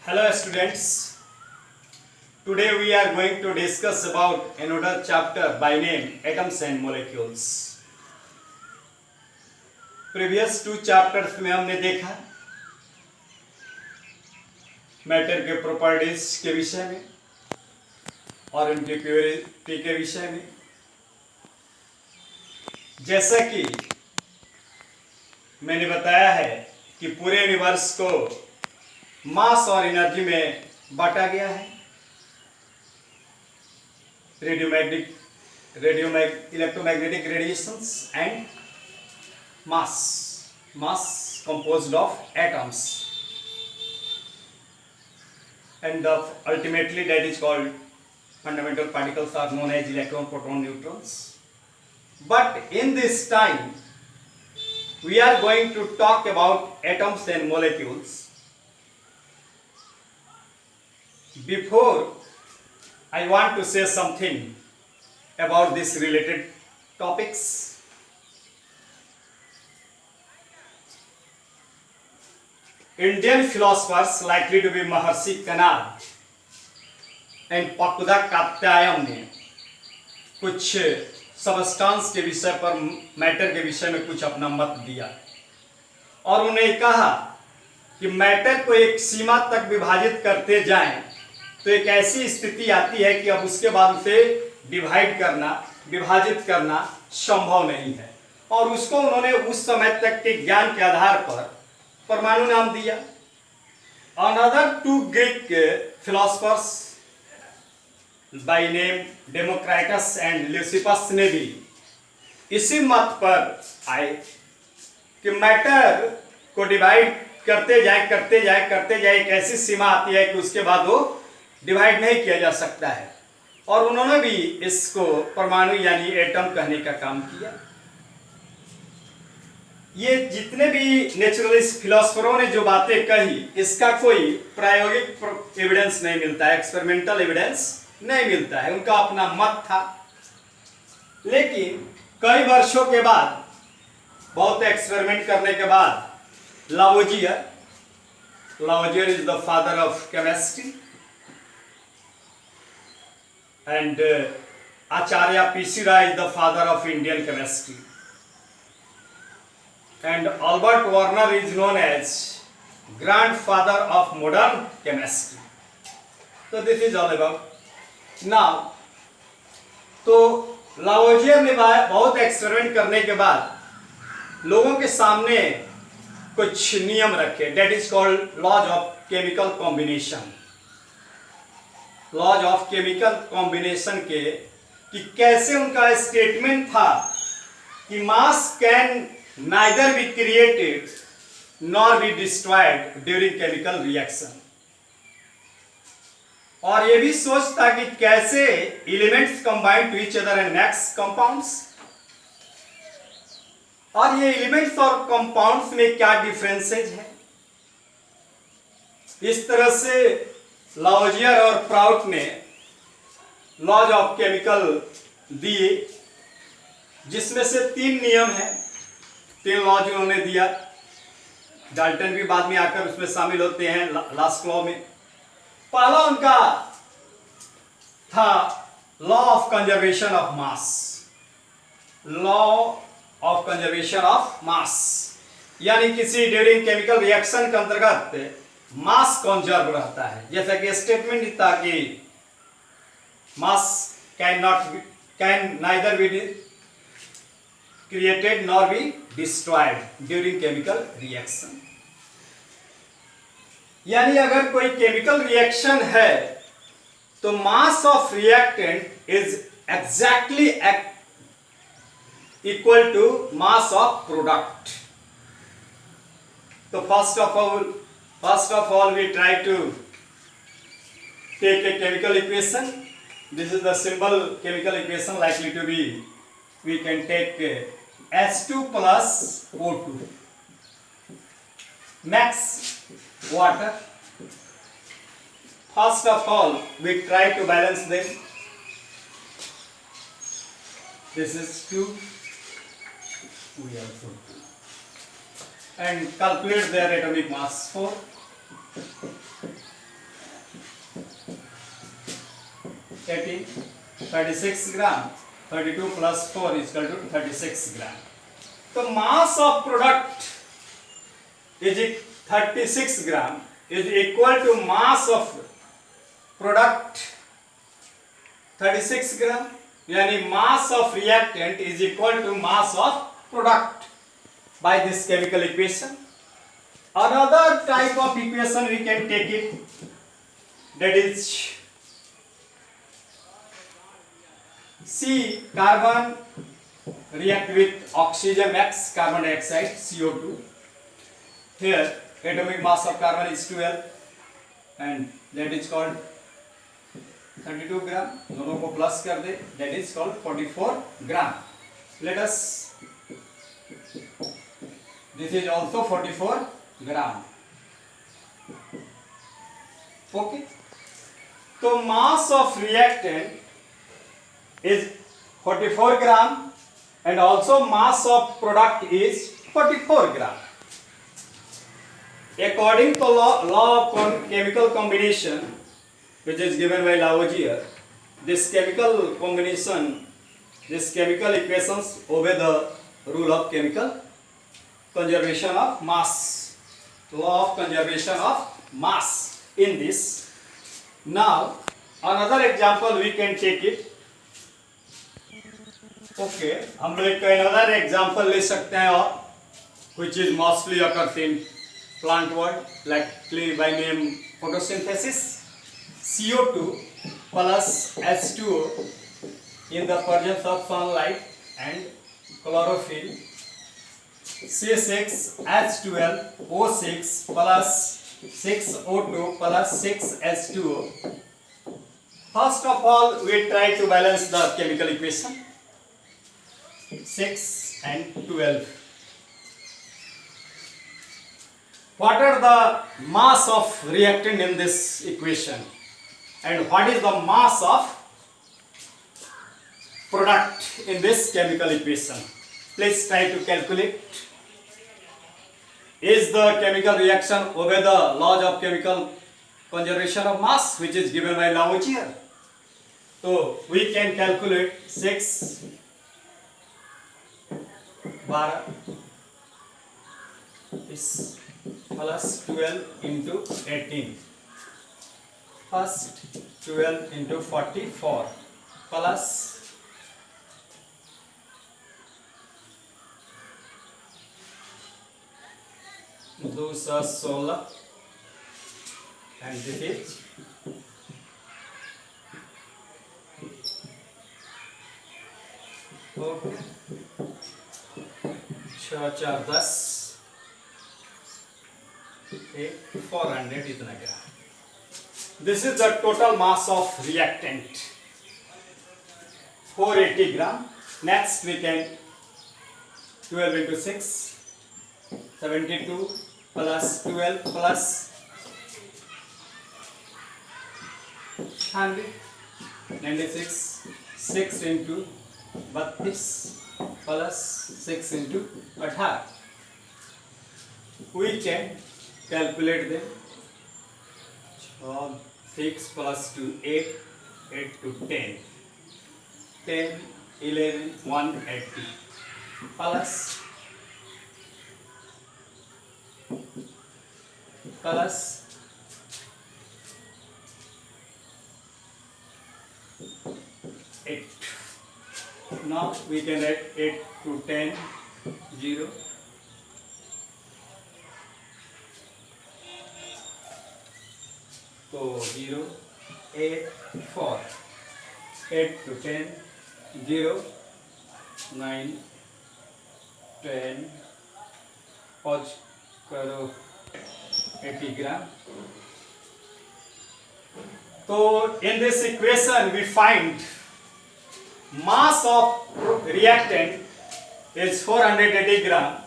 Hello students, today we are going to discuss about another chapter by name Atoms and Molecules. Previous two chapters में हमने देखा matter के properties के विषय में और उनकी प्योरिटी के विषय में। जैसा कि मैंने बताया है कि पूरे यूनिवर्स को मास और एनर्जी में बांटा गया है। Electromagnetic radiations and mass composed of atoms, and ultimately that is called fundamental particles are known as electron, proton, neutrons. But in this time we are going to talk about atoms and molecules. Before, I want to say something about these related topics. Indian philosophers likely to be Maharshi Kanad and Pakuda Katyayam ने कुछ substance के विषय पर, matter के विषय में कुछ अपना मत दिया और उन्हें कहा कि मैटर को एक सीमा तक विभाजित करते जाएं तो एक ऐसी स्थिति आती है कि अब उसके बाद उसे विभाजित करना संभव नहीं है, और उसको उन्होंने उस समय तक के ज्ञान के आधार पर परमाणु नाम दिया। Another two Greek philosophers by name Democritus and Leucippus ने भी इसी मत पर आए कि मैटर को डिवाइड करते जाए एक ऐसी सीमा आती है कि उसके बाद वो डिवाइड नहीं किया जा सकता है, और उन्होंने भी इसको परमाणु यानी एटम कहने का काम किया। ये जितने भी नेचुरलिस्ट फिलोसफरों ने जो बातें कही, इसका कोई प्रायोगिक एविडेंस नहीं मिलता है, एक्सपेरिमेंटल एविडेंस नहीं मिलता है, उनका अपना मत था। लेकिन कई वर्षों के बाद, बहुत एक्सपेरिमेंट करने के बाद, Lavoisier is the father of chemistry and Acharya P.C. Rai is the father of Indian chemistry, and Albert Werner is known as grandfather of modern chemistry. So this is all about. Now, तो लावोजियर ने बहुत experiment करने के बाद लोगों के सामने कुछ नियम रखे, that is called laws of chemical combination. Laws of chemical combination के कि कैसे उनका स्टेटमेंट था कि mass can neither be created nor be destroyed during chemical reaction, और ये भी सोच था कि कैसे elements combine to each other and makes compounds, और ये एलिमेंट्स और कंपाउंड्स में क्या डिफरेंसेज है। इस तरह से लावोजियर और प्राउट ने लॉज ऑफ केमिकल दिए, जिसमें से 3 नियम हैं, 3 लॉज उन्होंने दिया। डाल्टन भी बाद में आकर उसमें शामिल होते हैं लास्ट लॉ में। पहला उनका था law of conservation of mass. Law of conservation of mass यानी किसी ड्यूरिंग केमिकल रिएक्शन के अंतर्गत मास कंजर्व रहता है। जैसा कि स्टेटमेंट था कि mass can neither be created nor be destroyed during chemical reaction. यानी अगर कोई केमिकल रिएक्शन है तो mass of reactant is exactly equal to mass of product. तो first of all we try to take a chemical equation. This is the simple chemical equation likely to be, we can take H2 plus O2 max water. First of all we try to balance them. This is 2, we have 2, and calculate their atomic mass 4. 18, 36 gram. 32 plus 4 is equal to 36 gram. So mass of product is 36 gram is equal to mass of product 36 gram. यानी mass of reactant is equal to mass of product by this chemical equation. Another type of equation we can take it, that is C, carbon react with oxygen X, carbon dioxide CO2. Here atomic mass of carbon is 12 and that is called 32 gram. दोनों को plus कर दे, that is called 44 gram. Let us, this is also 44 gram. Okay. So mass of reactant is 44 gram and also mass of product is 44 gram. According to law of chemical combination, which is given by Lavoisier, this chemical combination, this chemical equations obey the rule of chemical conservation of mass, law of conservation of mass in this. Now another example we can take it. Okay, हम लोग एक another example ले सकते हैं और which is mostly occurs in plant world, like by name photosynthesis. CO2 plus H2O in the presence of sunlight and chlorophyll. C6H12O6 plus 6O2 plus 6H2O. First of all, we try to balance the chemical equation. 6 and 12. What are the mass of reactant in this equation? And what is the mass of product in this chemical equation? Please try to calculate. Is the chemical reaction obey the laws of chemical conservation of mass, which is given by Lavoisier? So we can calculate 6 12 is plus 12 into 18. First 12 into 44 plus 16 and this is okay. 6 4 10 400 इतना ग्राम. This is the total mass of reactant, 480 gram. Next we can 12 into 6, 72 plus 12 plus 100, 96, 6 into 32 plus 6 into 18. We can calculate them. 6 plus 2, 8, 8 to 10, 10, 11, 180 plus 8. Now we can write 8 to 10, 0. So 0, 8, 4, 8 to 10, 0, 9, 10, pause करो 80 gram. So in this equation we find mass of reactant is 480 gram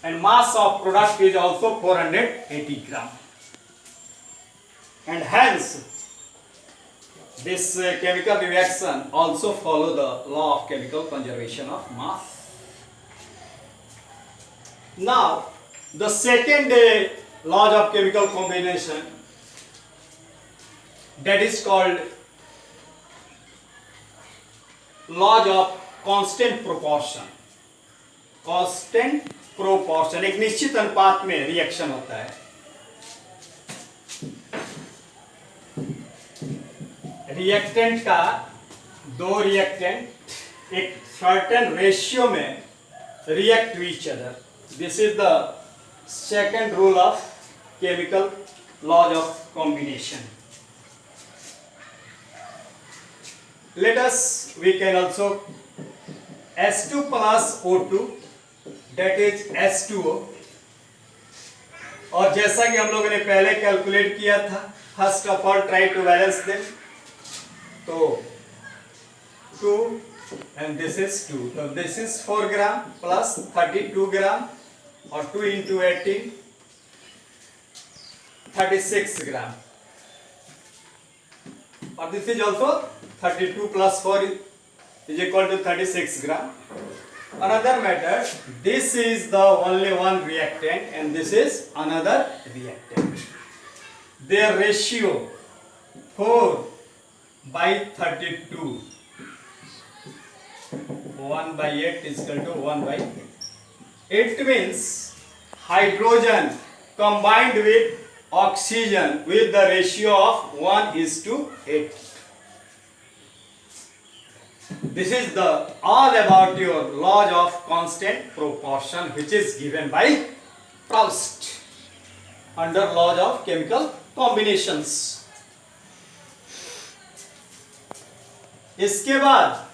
and mass of product is also 480 gram. And hence this chemical reaction also follow the law of chemical conservation of mass. Now the second law of chemical combination, that is called laws of constant proportion. Constant proportion, एक निश्चित अनुपात में reaction होता है। Reactant का, दो reactant एक certain ratio में react to each other. This is the second rule of chemical laws of combination. Let us, we can also S2 plus O2, that is H2O. और जैसा कि हम लोगों ने पहले कैलकुलेट किया था, first of all try to balance them, तो 2 and this is 2, so this is 4 gram plus 32 gram or 2 into 18, 36 gram, or this is also 32 plus 4 is equal to 36 gram. Another method, this is the only one reactant and this is another reactant, their ratio 4/32, 1/8 is equal to 1/8. It means hydrogen combined with oxygen with the ratio of 1:8. This is the all about your laws of constant proportion, which is given by Proust under laws of chemical combinations. इसके बाद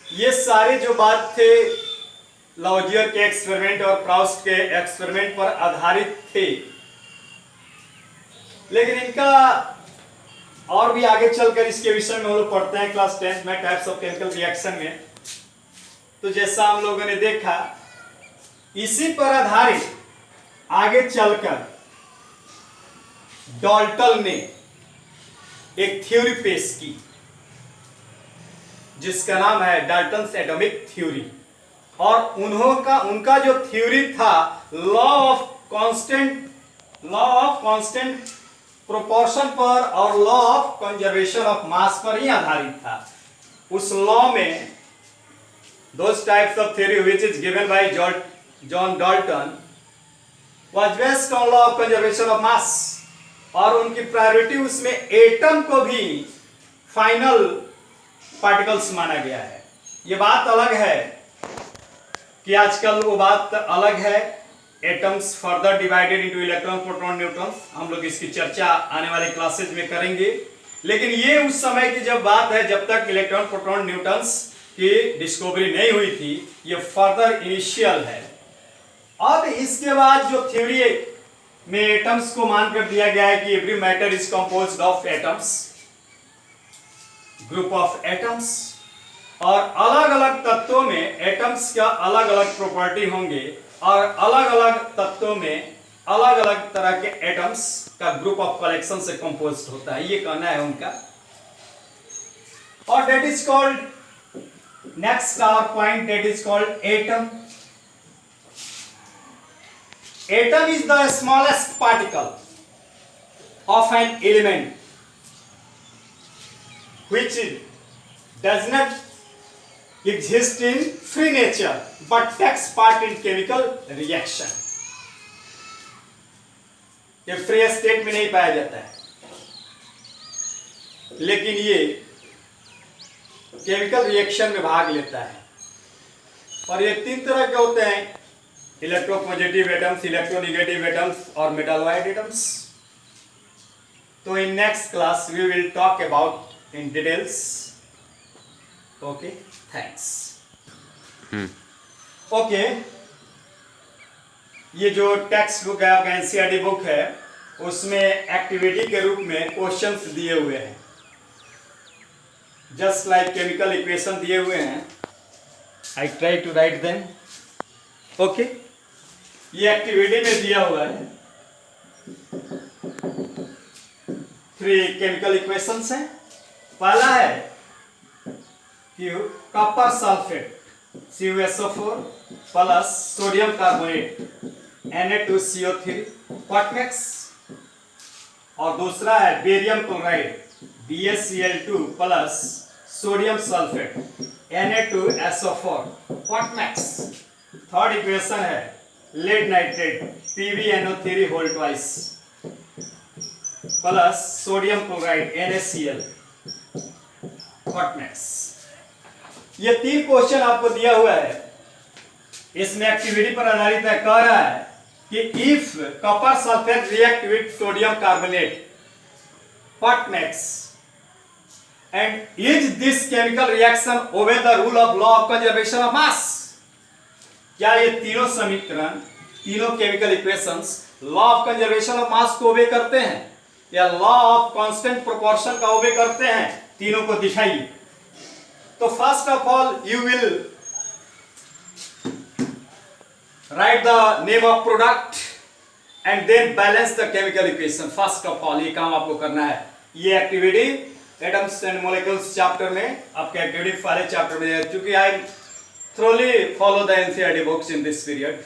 ये सारे जो बात थे लाउजियर के experiment और Proust के एक्सपेरिमेंट पर आधारित थे, लेकिन इनका और भी आगे चलकर इसके विषय में हम लोग पढ़ते हैं क्लास 10 में टाइप्स ऑफ केमिकल रिएक्शन में। तो जैसा हम लोगों ने देखा, इसी पर आधारित आगे चलकर डाल्टन ने एक थ्योरी पेश की जिसका नाम है डाल्टन्स एटॉमिक थ्योरी, और उनका जो थ्योरी था लॉ ऑफ कांस्टेंट प्रोपोर्शन पर और law of conservation of mass पर ही आधारित था। उस लॉ में those types of theory which is given by John Dalton was based on law of conservation of mass, और उनकी प्रायोरिटी उसमें एटम को भी फाइनल पार्टिकल्स माना गया है। ये बात अलग है कि आजकल वो बात अलग है, atoms further divided into electron, proton, neutrons, हम लोग इसकी चर्चा आने वाले क्लासेज में करेंगे। लेकिन ये उस समय की जब बात है, जब तक इलेक्ट्रॉन, प्रोटॉन, न्यूट्रॉन्स की डिस्कवरी नहीं हुई थी, ये फर्दर इनिशियल है। अब इसके बाद जो थ्योरी में एटम्स को मानकर दिया गया है कि every matter is composed of atoms, group of atoms, और अलग अलग तत्वों में एटम्स का अलग अलग प्रॉपर्टी होंगे और अलग अलग तत्वों में अलग अलग तरह के एटम्स का ग्रुप ऑफ कलेक्शन से कंपोज्ड होता है, ये कहना है उनका। और that is called next our point, that is called atom. Atom is the smallest particle of an element which does not exist in free nature but takes part in chemical reaction. ये free state में नहीं पाया जाता है, लेकिन ये chemical reaction में भाग लेता है। और ये तीन तरह के होते हैं, इलेक्ट्रोपॉजिटिव एटम्स, इलेक्ट्रोनेगेटिव एटम्स और मेटालॉइड एटम्स। तो in next class we will talk about in details. Okay, thanks. Okay, ये जो टेक्स्ट बुक है आपका एनसीईआरटी बुक है, उसमें एक्टिविटी के रूप में क्वेश्चंस दिए हुए हैं, जस्ट लाइक केमिकल इक्वेशन दिए हुए हैं। I try to write them. Okay, ये एक्टिविटी में दिया हुआ है, 3 केमिकल इक्वेशंस हैं। पहला है कि copper sulphate CuSO4 plus sodium carbonate Na2CO3 what makes, और दूसरा है barium chloride BaCl2 plus sodium sulphate Na2SO4 what makes. Third equation है lead nitrate PbNO3 whole twice plus sodium chloride NaCl what makes. ये 3 question आपको दिया हुआ है, इसमें एक्टिविटी पर आधारित है। कह रहा है कि if copper sulphate react with sodium carbonate what max and is this chemical reaction obey the rule of law of conservation of mass. क्या ये तीनों समीकरण, तीनों chemical equations law of conservation of mass को ओबे करते हैं या लॉ ऑफ कांस्टेंट प्रोपोर्शन का ओबे करते हैं? तीनों को दिखाइए। तो first of all you will write the name of product and then balance the chemical equation. First of all ये काम आपको करना है। ये activity atoms and molecules chapter में आपके एक्टिविटी पहले चैप्टर में है, क्योंकि I thoroughly follow the NCERT books in this period.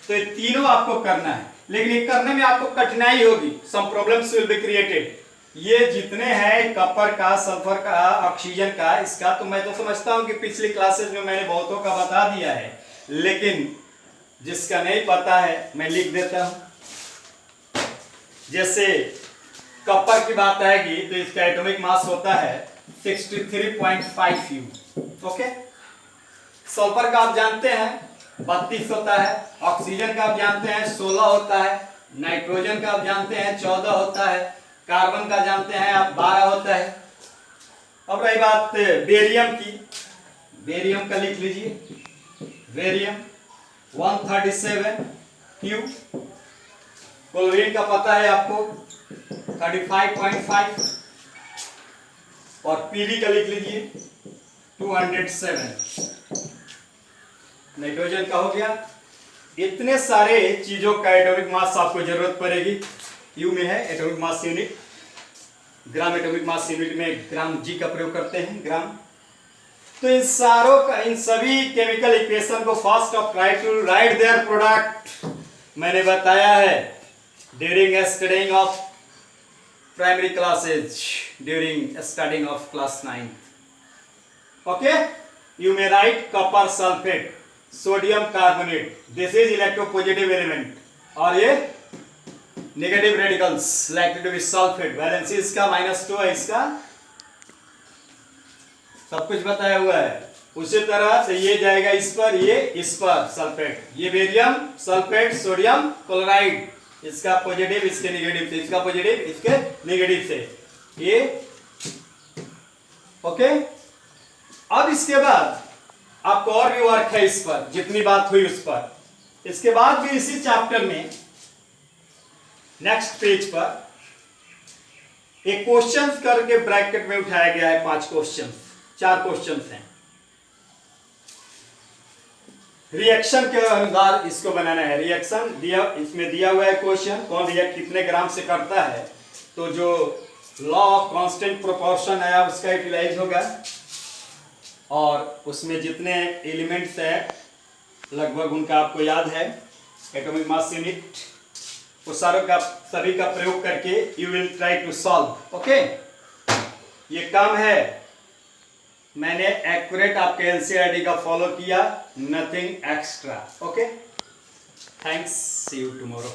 तो ये तीनों आपको करना है, लेकिन ये करने में आपको कठिनाई होगी। Some problems will be created. ये जितने हैं कॉपर का, सल्फर का, ऑक्सीजन का, इसका तो मैं तो समझता हूं कि पिछली क्लासेस में मैंने बहुतों का बता दिया है, लेकिन जिसका नहीं पता है मैं लिख देता हूं। जैसे कॉपर की बात आएगी तो इसका एटॉमिक मास होता है 63.5 U। ओके, सल्फर का आप जानते हैं 32 होता है, ऑक्सीजन का आप जानते हैं 16 होता है, नाइट्रोजन का आप जानते हैं 14 होता है, कार्बन का जानते हैं आप 12 होता है। अब रही बात बेरियम की, बेरियम का लिख लीजिए, बेरियम 137 Q। क्लोरीन का पता है आपको 35.5 और पीवी का लिख लीजिए 207। नाइट्रोजन का हो गया। इतने सारे चीजों का एटॉमिक मास आपको जरूरत पड़ेगी। यू में है atomic mass unit, gram atomic mass unit में ग्राम जी का प्रयोग करते हैं, ग्राम। तो इन सारों का, इन सभी केमिकल इक्वेशन को first of try to write their product. मैंने बताया है during studying of primary classes, during studying of class 9th। Okay, you may write copper sulphate, sodium carbonate, this is electropositive element, और ये negative radicals likely to be sulphate. Valency इसका -2 है, इसका सब कुछ बताया हुआ है। उसी तरह से ये जाएगा इस पर, ये इस पर सल्फेट, ये बेरियम सल्फेट सोडियम क्लोराइड, इसका पॉजिटिव इसके नेगेटिव से, इसका पॉजिटिव इसके नेगेटिव से, ये ओके। अब इसके बाद आपको और भी वर्क है इस पर, जितनी बात हुई उस पर। इसके बाद भी इसी चैप्टर में नेक्स्ट पेज पर एक क्वेश्चन करके ब्रैकेट में उठाया गया है 5 क्वेश्चन, 4 क्वेश्चन हैं। रिएक्शन के अनुसार इसको बनाना है। रिएक्शन दिया, इसमें दिया हुआ है क्वेश्चन, कौन रिएक्ट कितने ग्राम से करता है, तो जो लॉ ऑफ कांस्टेंट प्रोपोर्शन है उसका यूटिलाइज होगा, और उसमें जितने एलिमेंट्स हैं लगभग उनका आपको याद है, एटॉमिक मास यूनिट, वो सारों का सभी का प्रयोग करके you will try to solve. Okay, ये काम है। मैंने एक्यूरेट आपके एनसीईआरटी का फॉलो किया, nothing extra. Okay, thanks, see you tomorrow.